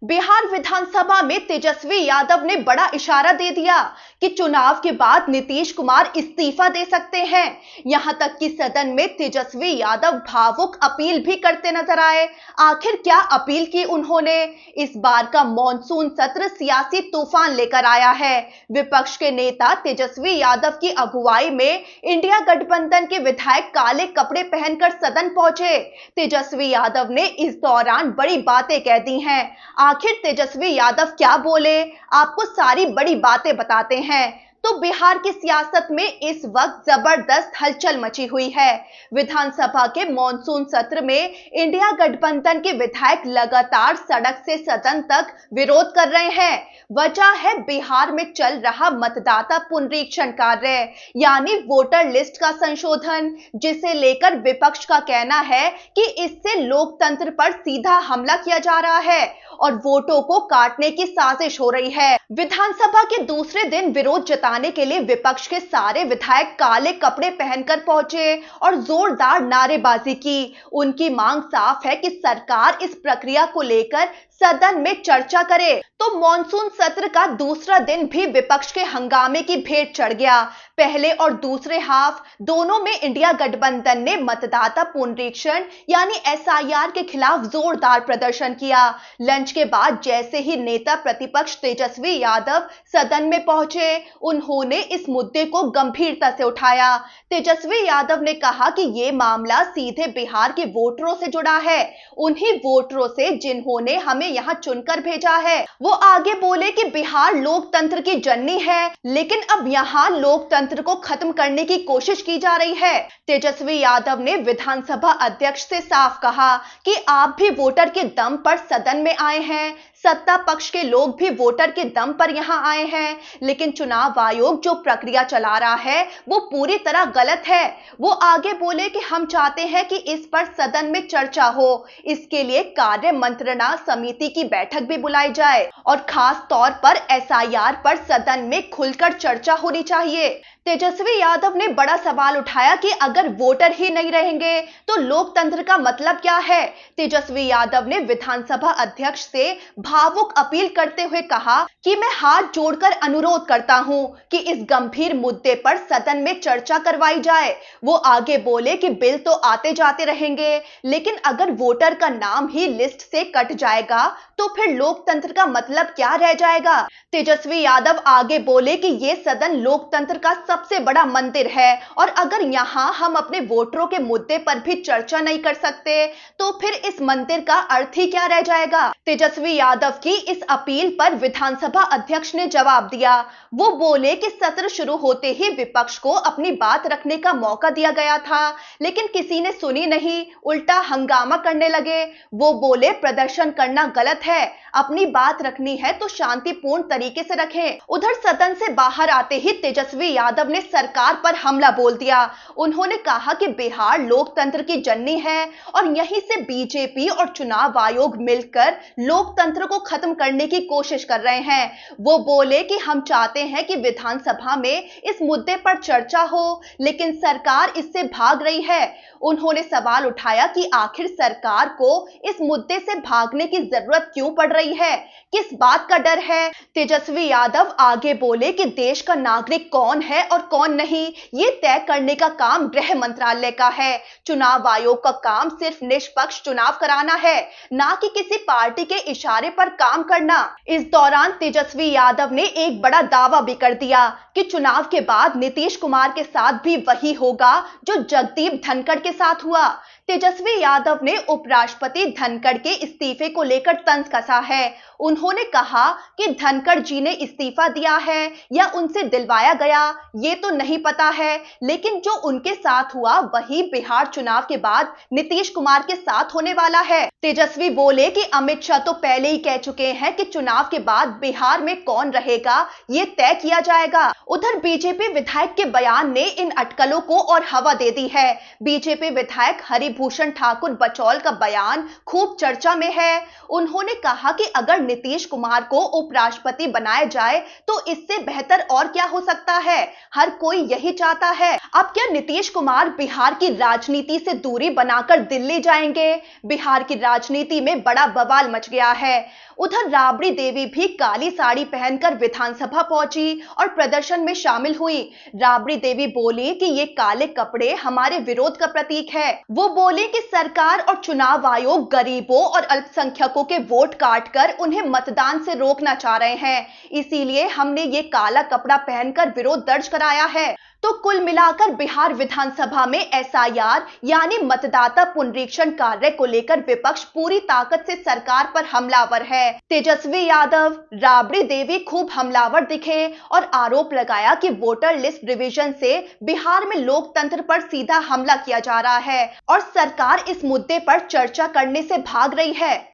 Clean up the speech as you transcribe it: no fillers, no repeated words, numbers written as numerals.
बिहार विधानसभा में तेजस्वी यादव ने बड़ा इशारा दे दिया कि चुनाव के बाद नीतीश कुमार इस्तीफा दे सकते हैं। यहां तक कि सदन में तेजस्वी यादव भावुक अपील भी करते नजर आए। आखिर क्या अपील की उन्होंने? इस बार का मॉनसून सत्र सियासी तूफान लेकर आया है। विपक्ष के नेता तेजस्वी यादव की अगुवाई में इंडिया गठबंधन के विधायक काले कपड़े पहनकर सदन पहुंचे। तेजस्वी यादव ने इस दौरान बड़ी बातें कह दी हैं। आखिर तेजस्वी यादव क्या बोले, आपको सारी बड़ी बातें बताते हैं। तो बिहार की सियासत में इस वक्त जबरदस्त हलचल मची हुई है। विधानसभा के मॉनसून सत्र में इंडिया गठबंधन के विधायक लगातार सड़क से सदन तक विरोध कर रहे हैं। वजह है बिहार में चल रहा मतदाता पुनरीक्षण कार्य, यानी वोटर लिस्ट का संशोधन, जिसे लेकर विपक्ष का कहना है कि इससे लोकतंत्र पर सीधा हमला किया जा रहा है और वोटों को काटने की साजिश हो रही है। विधानसभा के दूसरे दिन विरोध जताने के लिए विपक्ष के सारे विधायक काले कपड़े पहनकर पहुंचे और जोरदार नारेबाजी की। उनकी मांग साफ है कि सरकार इस प्रक्रिया को लेकर सदन में चर्चा करे। तो मॉनसून सत्र का दूसरा दिन भी विपक्ष के हंगामे की भेंट चढ़ गया। पहले और दूसरे हाफ दोनों में इंडिया गठबंधन ने मतदाता पुनरीक्षण यानी एसआईआर के खिलाफ जोरदार प्रदर्शन किया। लंच के बाद जैसे ही नेता प्रतिपक्ष तेजस्वी यादव सदन में पहुंचे, उन्होंने इस मुद्दे को गंभीरता से उठाया। तेजस्वी यादव ने कहा कि ये मामला सीधे बिहार के वोटरों से जुड़ा है, उन्हीं वोटरों से जिन्होंने हमें यहाँ चुनकर भेजा है। वो आगे बोले कि बिहार लोकतंत्र की जननी है, लेकिन अब यहाँ लोकतंत्र को खत्म करने की कोशिश की जा रही है। तेजस्वी यादव ने विधानसभा अध्यक्ष से साफ कहा कि आप भी वोटर के दम पर सदन में आए हैं, सत्ता पक्ष के लोग भी वोटर के दम पर यहां आए हैं, लेकिन चुनाव आयोग जो प्रक्रिया चला रहा है वो पूरी तरह गलत है। वो आगे बोले कि हम चाहते हैं कि इस पर सदन में चर्चा हो, इसके लिए कार्य मंत्रणा समिति की बैठक भी बुलाई जाए और खास तौर पर एसआईआर पर सदन में खुलकर चर्चा होनी चाहिए। तेजस्वी यादव ने बड़ा सवाल उठाया कि अगर वोटर ही नहीं रहेंगे तो लोकतंत्र का मतलब क्या है। तेजस्वी यादव ने विधानसभा अध्यक्ष से भावुक अपील करते हुए कहा कि मैं हाथ जोड़कर अनुरोध करता हूं कि इस गंभीर मुद्दे पर सदन में चर्चा करवाई जाए। वो आगे बोले कि बिल तो आते जाते रहेंगे, लेकिन अगर वोटर का नाम ही लिस्ट से कट जाएगा तो फिर लोकतंत्र का मतलब क्या रह जाएगा। तेजस्वी यादव आगे बोले कि ये सदन लोकतंत्र का सबसे बड़ा मंदिर है और अगर यहाँ हम अपने वोटरों के मुद्दे पर भी चर्चा नहीं कर सकते तो फिर इस मंदिर का अर्थ ही क्या रह जाएगा। तेजस्वी यादव की इस अपील पर विधानसभा अध्यक्ष ने जवाब दिया। वो बोले कि सत्र शुरू होते ही विपक्ष को अपनी बात रखने का मौका दिया गया था, लेकिन किसी ने सुनी नहीं, उल्टा हंगामा करने लगे। वो बोले प्रदर्शन करना गलत है, अपनी बात रखनी है तो शांतिपूर्ण तरीके से रखें। उधर सदन से बाहर आते ही तेजस्वी यादव ने सरकार पर हमला बोल दिया। उन्होंने कहा कि बिहार लोकतंत्र की जननी है और यहीं से बीजेपी और चुनाव आयोग मिलकर लोकतंत्र को खत्म करने की कोशिश कर रहे हैं। वो बोले कि हम चाहते हैं कि विधानसभा में इस मुद्दे पर चर्चा हो, लेकिन सरकार इससे भाग रही है। उन्होंने सवाल उठाया कि आखिर सरकार को इस मुद्दे से भागने की जरूरत क्यों पड़ रही है, किस बात का डर है। तेजस्वी यादव आगे बोले कि देश का नागरिक कौन है और कौन नहीं, ये तय करने का काम गृह मंत्रालय का है। चुनाव आयोग का काम सिर्फ निष्पक्ष चुनाव कराना है, ना कि किसी पार्टी के इशारे पर काम करना। इस दौरान तेजस्वी यादव ने एक बड़ा दावा भी कर दिया कि चुनाव के बाद नीतीश कुमार के साथ भी वही होगा जो जगदीप धनखड़ के साथ हुआ। तेजस्वी यादव ने उपराष्ट्रपति धनखड़ के इस्तीफे को लेकर तंज कसा है। उन्होंने कहा कि धनखड़ जी ने इस्तीफा दिया है या उनसे दिलवाया गया ये तो नहीं पता है, लेकिन जो उनके साथ हुआ वही बिहार चुनाव के बाद नीतीश कुमार के साथ होने वाला है। तेजस्वी बोले कि अमित शाह तो पहले ही कह चुके हैं कि चुनाव के बाद बिहार में कौन रहेगा ये तय किया जाएगा। उधर बीजेपी विधायक के बयान ने इन अटकलों को और हवा दे दी है। बीजेपी विधायक हरि भूषण ठाकुर बचौल का बयान खूब चर्चा में है। उन्होंने कहा कि अगर नीतीश कुमार को उपराष्ट्रपति बनाया जाए तो इससे बेहतर और क्या हो सकता है। हर कोई यही चाहता है। अब क्या नीतीश कुमार बिहार की राजनीति से दूरी बनाकर दिल्ली जाएंगे? बिहार की राजनीति में बड़ा बवाल मच गया है। उधर राबड़ी देवी भी काली साड़ी पहनकर विधानसभा पहुंची और प्रदर्शन में शामिल हुई। राबड़ी देवी बोली कि ये काले कपड़े हमारे विरोध का प्रतीक है। वो बोले कि सरकार और चुनाव आयोग गरीबों और अल्पसंख्यकों के वोट काटकर उन्हें मतदान से रोकना चाह रहे हैं, इसीलिए हमने ये काला कपड़ा पहनकर विरोध दर्ज कराया है। तो कुल मिलाकर बिहार विधानसभा में एसआईआर यानी मतदाता पुनरीक्षण कार्य को लेकर विपक्ष पूरी ताकत से सरकार पर हमलावर है। तेजस्वी यादव, राबड़ी देवी खूब हमलावर दिखे और आरोप लगाया कि वोटर लिस्ट रिवीजन से बिहार में लोकतंत्र पर सीधा हमला किया जा रहा है और सरकार इस मुद्दे पर चर्चा करने से भाग रही है।